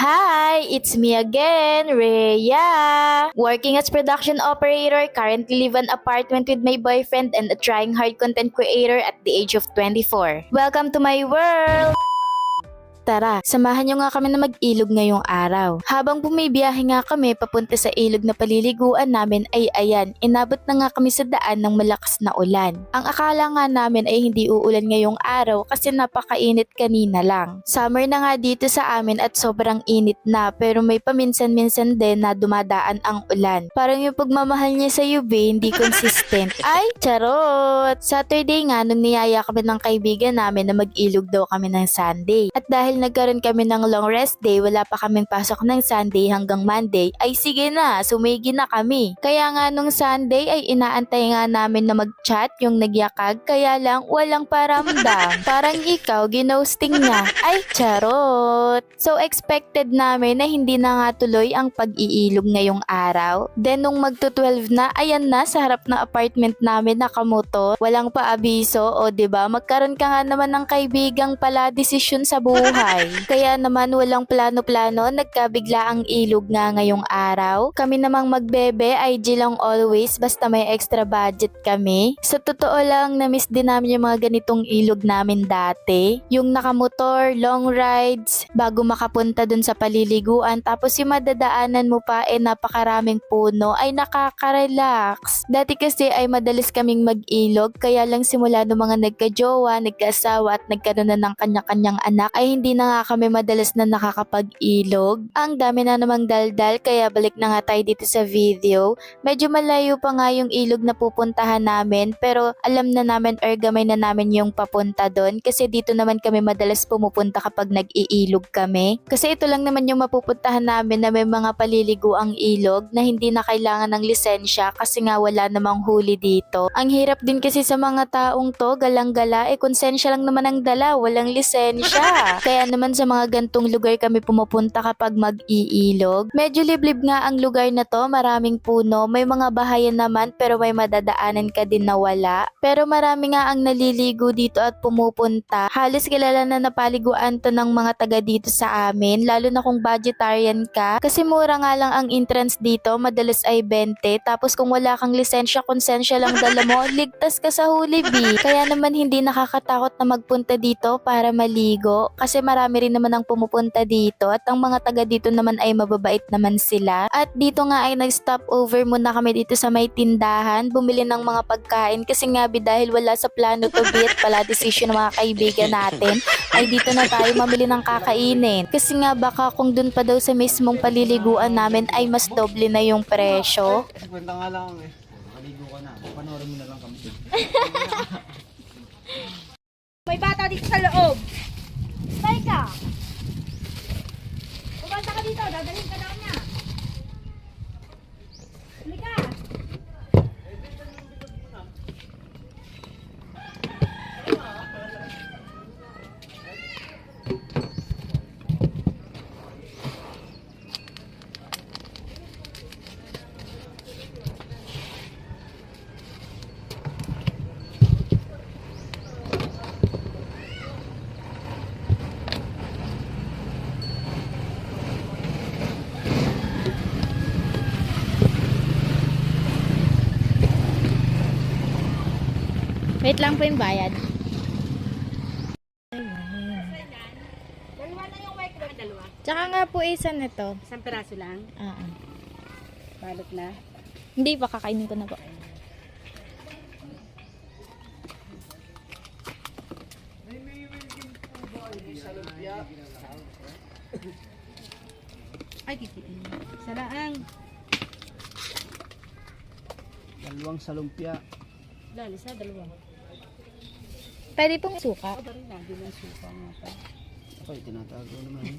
Hi, it's me again, Rhea. Working as production operator, currently live in an apartment with my boyfriend and a trying hard content creator at the age of 24. Welcome to my world! Tara, samahan nyo nga kami na mag-ilog ngayong araw. Habang bumibiyahe nga kami papunta sa ilog na paliliguan namin ay ayan, inabot na nga kami sa daan ng malakas na ulan. Ang akala nga namin ay hindi uulan ngayong araw kasi napakainit kanina lang. Summer na nga dito sa amin at sobrang init na pero may paminsan-minsan din na dumadaan ang ulan. Parang yung pagmamahal niya sa UV hindi consistent. Ay, charot! Saturday nga nung niyaya kami ng kaibigan namin na mag-ilog daw kami ng Sunday. At dahil nagkaroon kami ng long rest day, wala pa kaming pasok ng Sunday hanggang Monday, ay sige na, sumigi na kami. Kaya nga nung Sunday ay inaantay nga namin na mag-chat yung nagyakag, kaya lang walang paramdam. Parang ikaw, ginosting niya. Ay, charot! So expected namin na hindi na nga tuloy ang pag-iilog ngayong araw. Then nung magto-12 na, ayan na sa harap ng apartment namin nakamotor, walang paabiso o 'di ba? Magkaroon ka nga naman ng kaibigang pala desisyon sa buhay. Kaya naman walang plano-plano, nagkabigla ang ilog nga ngayong araw. Kami namang magbebe, IG lang always basta may extra budget kami. Sa totoo lang, na-miss din namin yung mga ganitong ilog namin dati. Yung nakamotor, long rides, bago makapunta dun sa paliliguan, tapos yung madadaanan mo pa napakaraming puno, ay nakaka-relax. Dati kasi ay madalas kaming mag-ilog, kaya lang simula ng mga nagka-jowa, nagka-asawa at nagkaroon na ng kanya-kanyang anak, ay hindi na nga kami madalas na nakakapag-ilog. Ang dami na namang daldal, kaya balik na nga tayo dito sa video. Medyo malayo pa nga yung ilog na pupuntahan namin, pero alam na namin or gamay na namin yung papunta doon kasi dito naman kami madalas pumupunta kapag nag-iilog kami. Kasi ito lang naman yung mapupuntahan namin na may mga paliligo ang ilog na hindi na kailangan ng lisensya kasi nga wala namang huli dito. Ang hirap din kasi sa mga taong to, galang-gala, konsensya lang naman ang dala, walang lisensya. Kaya naman sa mga gantong lugar kami pumupunta kapag mag-iilog. Medyo liblib nga ang lugar na to, maraming puno, may mga bahayan naman pero may madadaanan ka din na wala. Pero marami nga ang naliligo dito at pumupunta. Halos kilala na napaliguan to ng mga taga dito sa amin, lalo na kung vegetarian ka. Kasi mura nga lang ang entrance dito, madalas ay 20. Tapos kung wala kang lisensya, konsensya lang dala mo, ligtas ka sa huli, B. Kaya naman hindi nakakatakot na magpunta dito para maligo. Kasi marami rin naman ang pumupunta dito at ang mga taga dito naman ay mababait naman sila. At dito nga ay nag-stop over muna kami dito sa may tindahan, bumili ng mga pagkain kasi nga dahil wala sa plano to bit pala decision ng mga kaibigan natin, ay dito na tayo mamili ng kakainin. Kasi nga baka kung dun pa daw sa mismong paliliguan namin ay mas doble na yung presyo. Kwenta nga lang eh. Maligo ka na. Panoorin mo na lang kami. May bata dito sa loob. Tay ka. Pumunta ka dito, dadalhin ka na niya. Halika. Wait lang po yung bayad. Dalawa na yung white one. Dalawa. Tsaka nga po isa nito. Isang peraso lang. Balot na. Hindi pa, kakainin ko na po. Ay, titiin. Salaang. Dalawang salumpia. Dali sa dalawa. Pwede pong suka. Ako rin na, bilang suka nga pa. Ako tinatago naman.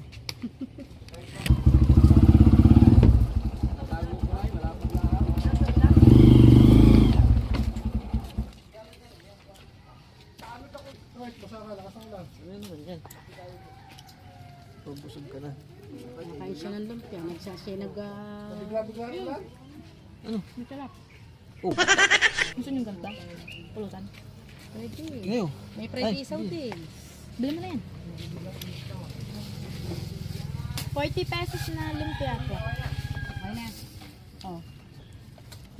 Pabusog ka na. Nakain siya ng lumpia. Nagsasya Ano? May talap. Oh, Gusto nyo ganda? Pulutan? Pwede. ngayon. May fried isaw din. Bili mo na yan. 40 pesos na lumpia po. Okay na. Oh.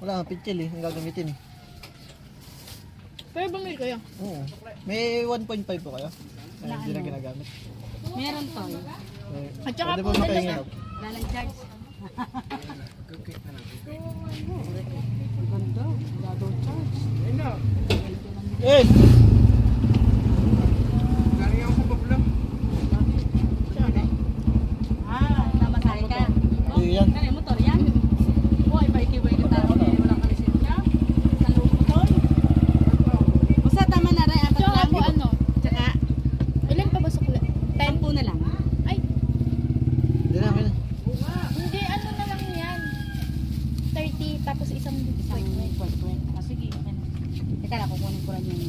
Wala nga pitchil eh, ang gagamitin eh. Pero bumili kayo. Oo. May 1.5 po kayo? Ay, hindi na ginagamit. Meron to. Eh, At saka pwede po po makahingi dalawa. daw. Wala lang charge. Eh! Ah, tama sa ka. Iyo yan. Ano yung motor yan? Buhay pa ikiway ka tao. Wala ka lisensya. Sa loob motor. Basta tama na rin. Apat Tsaka lang. po ano, Tsaka, ilan pa ba sukla? 10? 10 na lang. Ay, Hindi namin. hindi, ano na lang yan. 30, tapos isang Isang point. point. Ah, sige. Ano. Teka lang, kukunin ko lang yung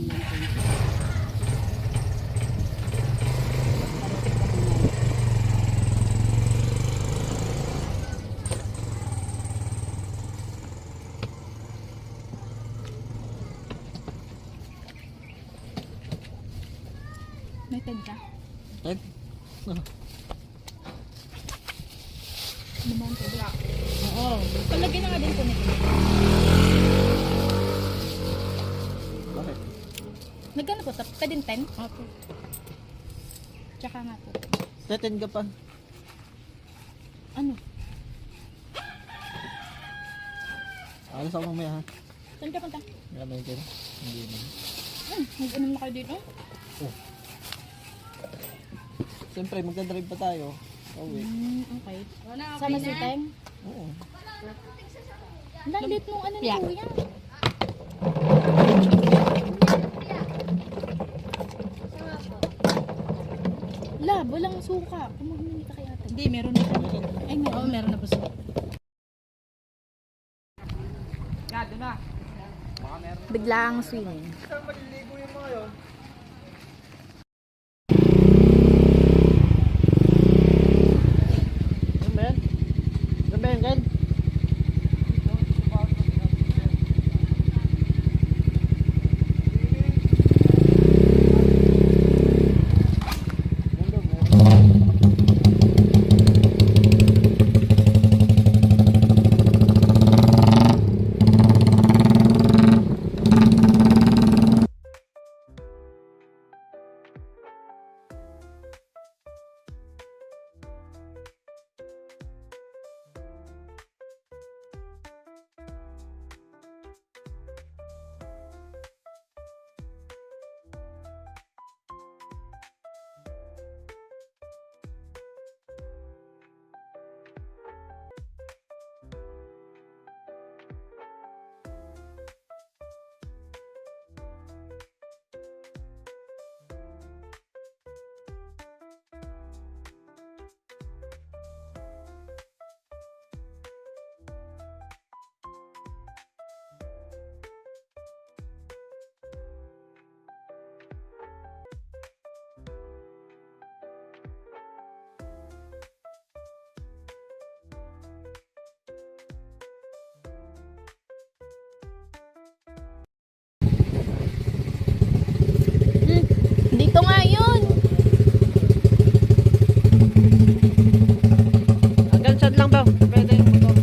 May 10 ka? Ted? Naman ko ba? Oo. Palagyan na nga din po nito. Bakit? Nagkano po? Ka din 10? Opo. Tsaka nga po. Tetin ka pa. Ano? Alas ako mamaya ha. Saan ka punta? Gamay kayo. Hindi naman. Mag-inom na kayo dito? Siyempre, magdadrive pa tayo. Uwi. Okay. Wala, Sama si Teng? Oo. Lalit nung ano ni Yeah. Kuya. Lab, walang suka. Kumahimili ka kaya ate. Hindi, meron na. Ay, meron. Oo, meron na po siya. Biglang swimming. Ano ba yan? Ano ba yan, Ken? Dito nga yun. Hanggang saan lang ba? Pwede yung motor.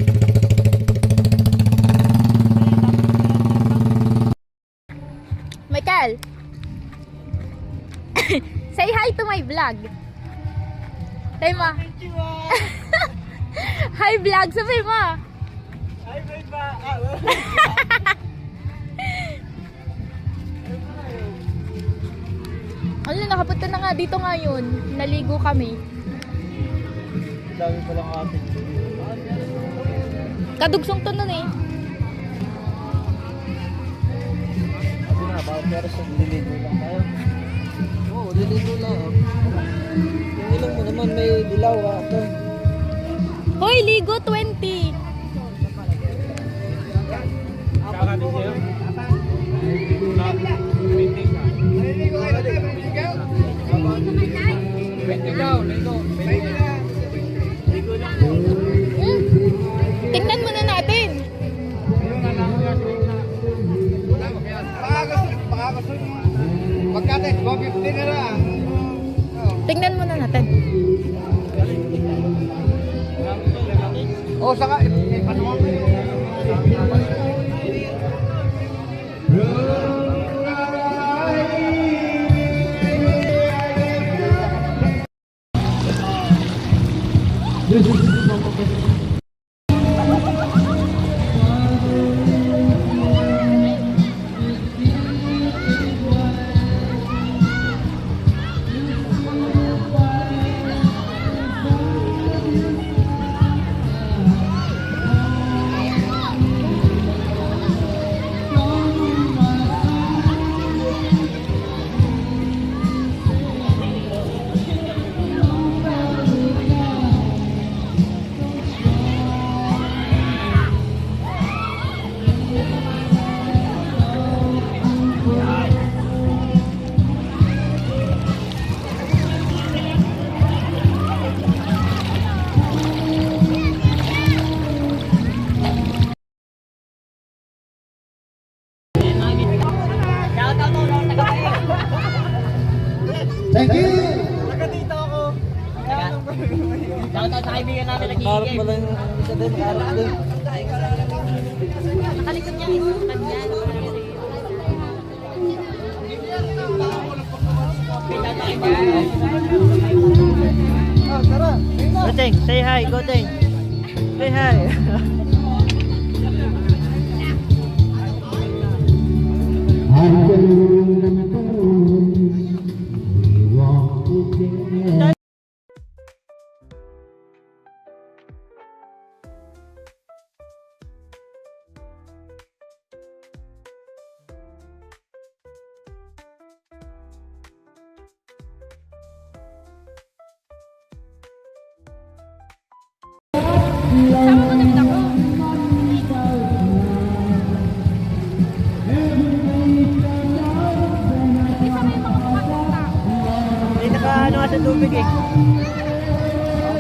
Michael. Say hi to my vlog. Say mo. Hi vlog, sabi mo. Ay, wait pa. Ano, nakapunta na nga dito ngayon. Naligo kami. Dami pa lang ate. Kadugsong to nun eh. Sabi na, baka pero sa liligo lang tayo. Oo, liligo lang. Yung ilong mo naman may dilaw ate. Hoy, ligo 20. Tingnan muna natin. Pagkatay, 250 na lang. Tingnan muna natin. O, saka, panuwang ko yun. Thank you! Nakadito ako. Shoutout sa kaibigan namin Harap mo lang yung isa din. Harap din. Nakalikod niya, isukat niya. Ah, tara. Goteng, say hi, Goteng. Say hi. Hindi naka-ano nga sa tubig eh.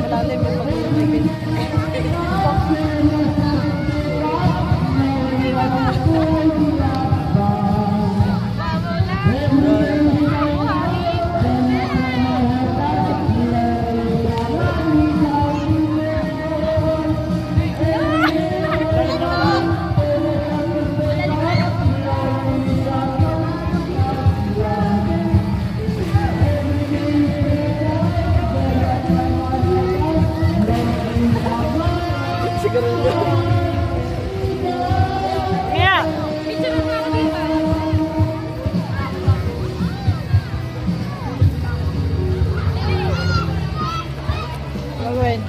Malalim yung pag-tubig. Gawin.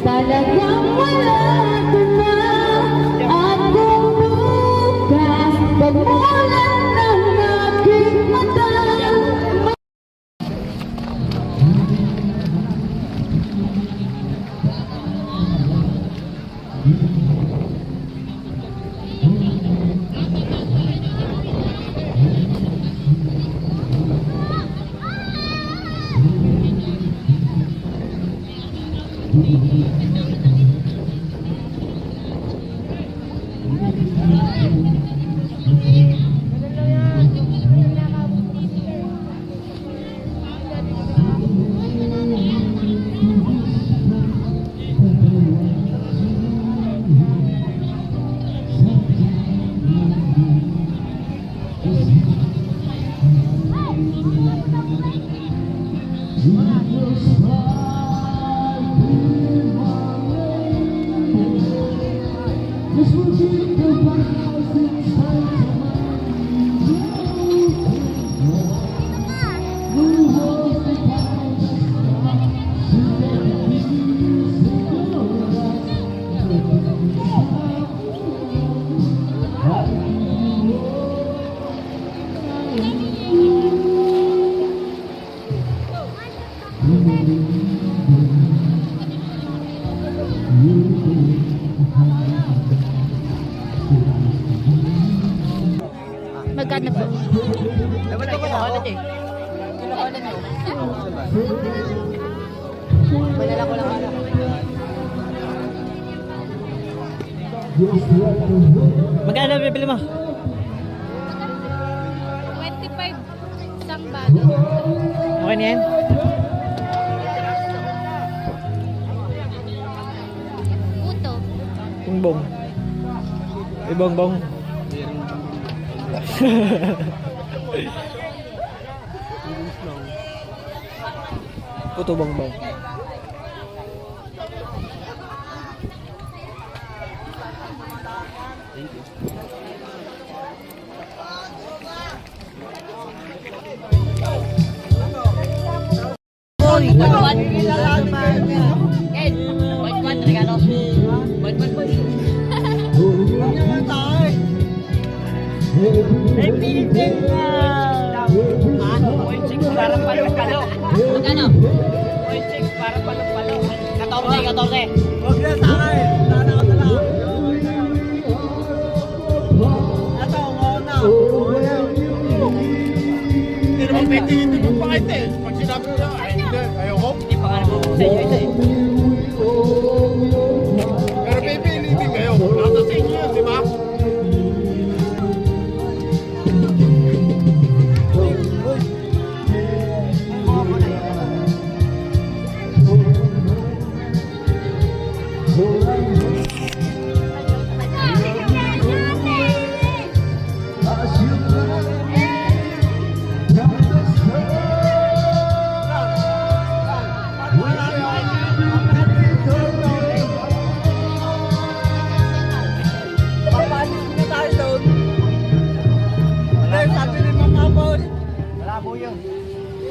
Talagang wala ka na at kung bukas pagmulan ng aking mata. Magkano po? Wala ko na ulit eh. Magkano bibili mo? 25 isang bago. Okay na yan? Puto. Bongbong. Ay, bongbong. Puto bongbong.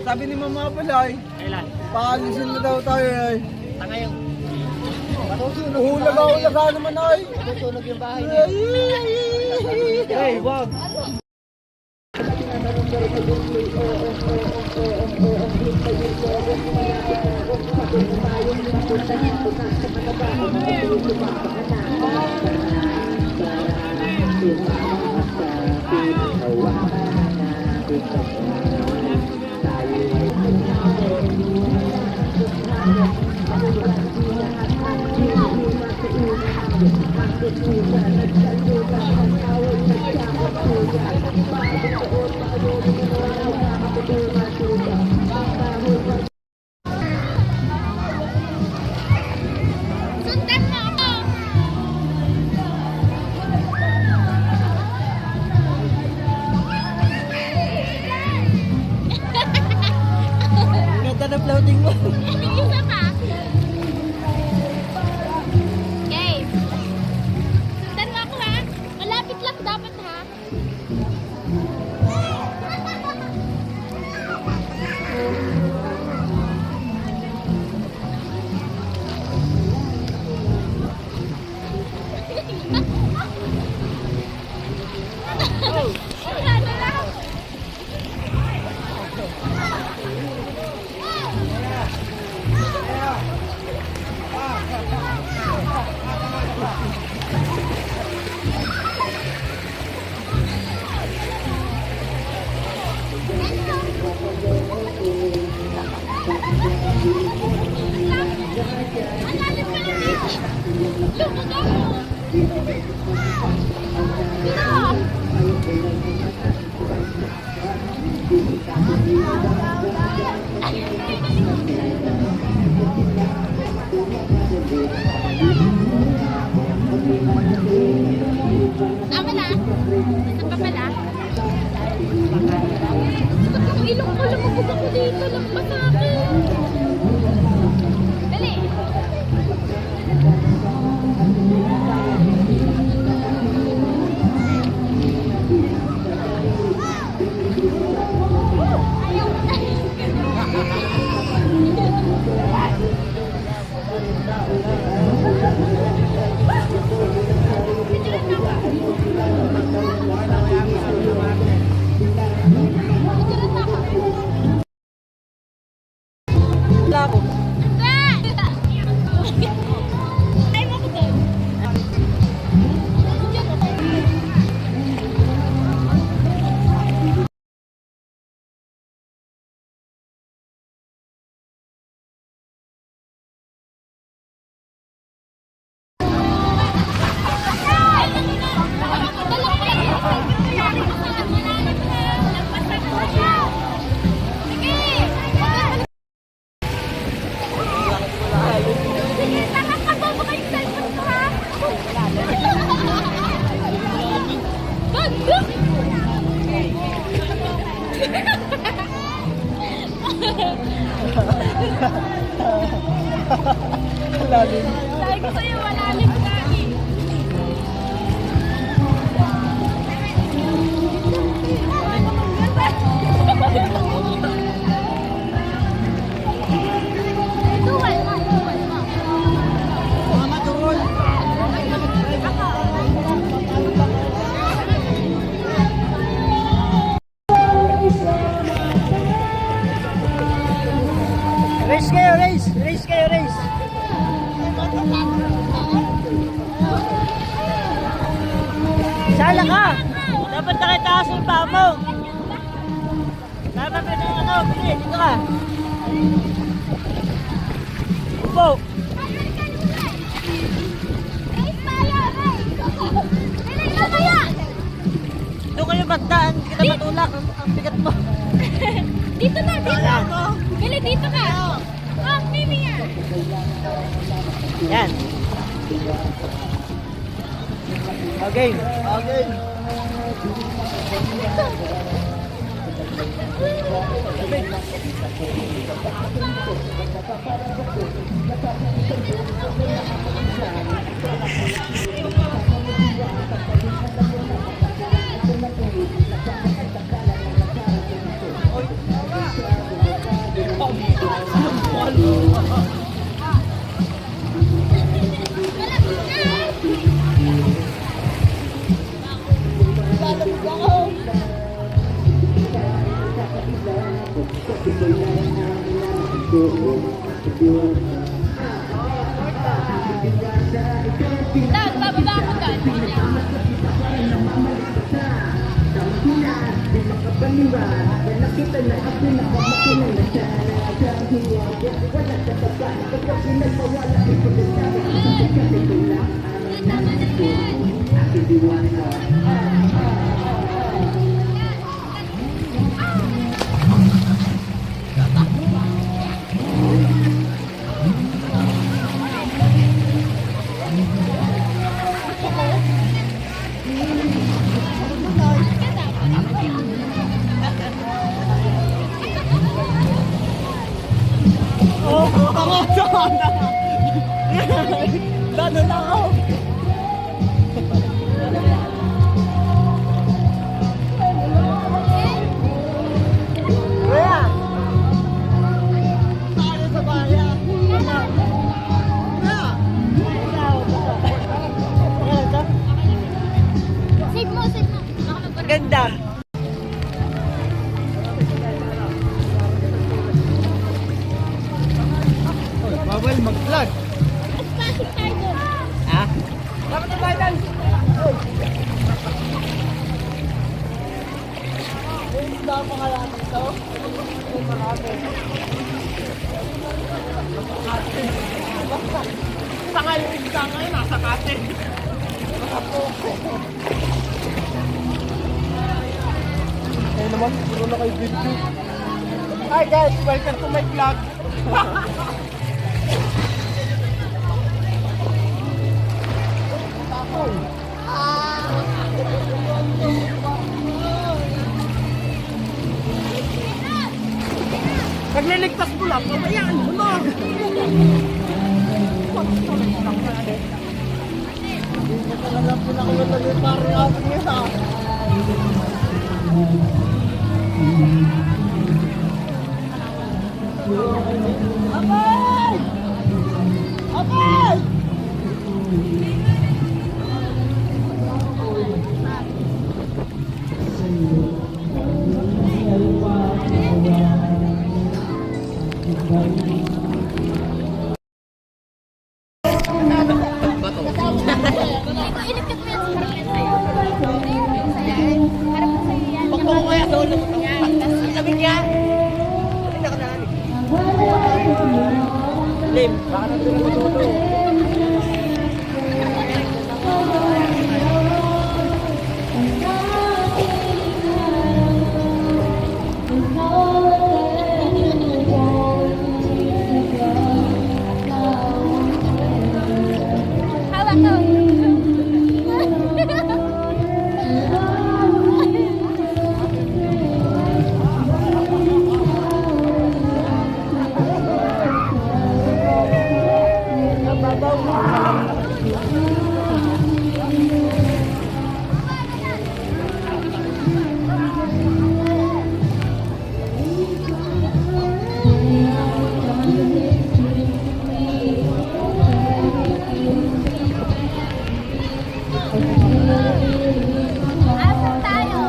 Sabi ni Mama Palay, paalisin na daw tayo ay. Uhulaga naman ay. Tutunog yung bahay niya. Hey, wag! Sundan mo ako! Ganda na floating mo. Isa pa. Okay. Sundan mo ako ha. Malapit lang dapat ha. Tama na. Isa pa pala. Ang ilong ko, lumabog ako dito. Lampas sa akin. Dali. Labo. Ay, mo ko doon. Sabi ko sa'yo, malalim na eh. Duwal mo, duwal mo. Mama, turun. Race kayo, race! Race kayo, race! Sala ka! Dapat nakitaas yung paa mo! Dapat pwede yung ano, pili, dito ka! Upo! Race tayo, race! Race na kaya! Doon kayo bagdaan, hindi kita matulak, ang bigat mo! Dito na, dito! Bili, dito ka! Oh, Mimi nga! Yan! Okay! Okay! Dad, bababa ako dad. Oh! Dado na ako. Kuya! Tayo sa bayan. Kuya! Save mo, save mo. Ganda. Bawal mag-vlog. Plastic tayo doon. Ha? Dapat na bayan. Dapat pa kaya dito? Marami. Saka yung isda ngayon, nasa kate. Ayun naman, puro na kayo video. Hi guys, welcome to my vlog. Nagliligtas ko lang, pabayaan mo na. Hindi na talaga pinakulagay parang ako niya sa Abay! Abay! Ilikot mo yan sa harap yan sa'yo. Harap mo sa'yo yan. Bakbo ko kaya doon. Ang sabi niya. Hindi na kanaan. Lim, baka nandun ang matuto. Hawak ko. Asan tayo?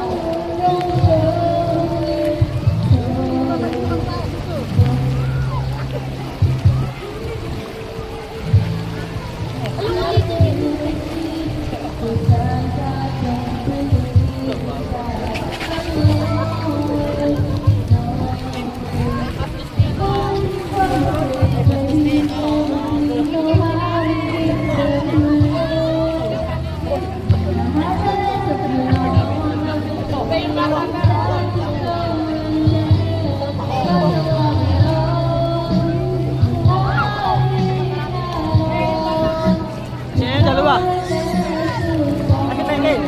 Sino yung dalawa? Bakit tayo kayo?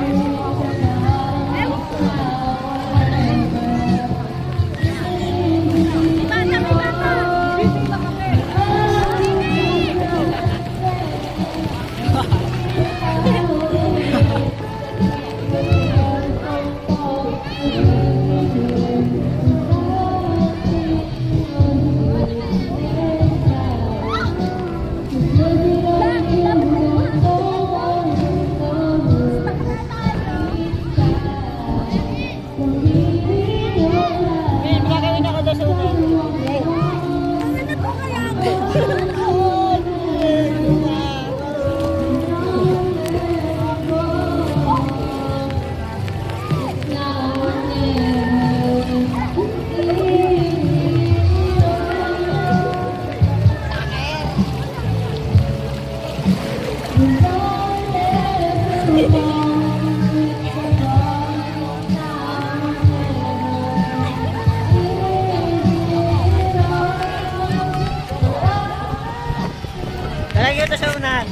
Talagyan ito sa unahan.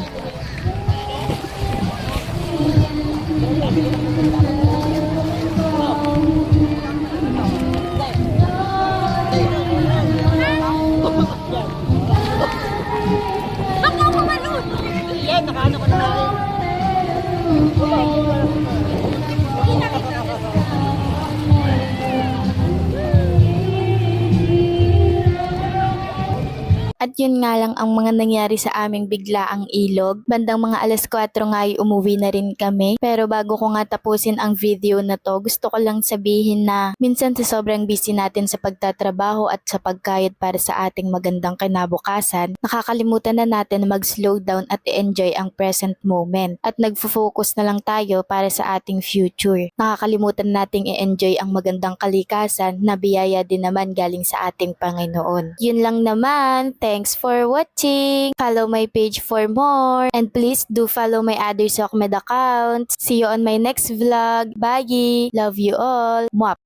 yun nga lang ang mga nangyari sa aming biglaang ilog. Bandang mga alas 4 nga ay umuwi na rin kami. Pero bago ko nga tapusin ang video na to, gusto ko lang sabihin na minsan sa sobrang busy natin sa pagtatrabaho at sa pagkayod para sa ating magandang kinabukasan, nakakalimutan na natin na mag-slow down at i-enjoy ang present moment. At nagfo-focus na lang tayo para sa ating future. Nakakalimutan nating i-enjoy ang magandang kalikasan na biyaya din naman galing sa ating Panginoon. Yun lang naman. Thanks for watching. Follow my page for more. And please do follow my other Sokmed accounts. See you on my next vlog. Bye! Love you all. Mwah!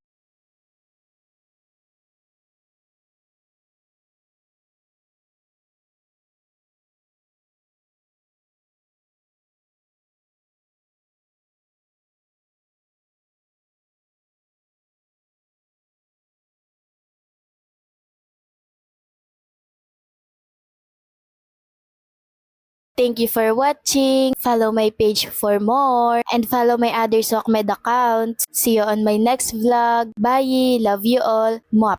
Thank you for watching. Follow my page for more. And follow my other Sokmed accounts. See you on my next vlog. Bye! Love you all. Mwah!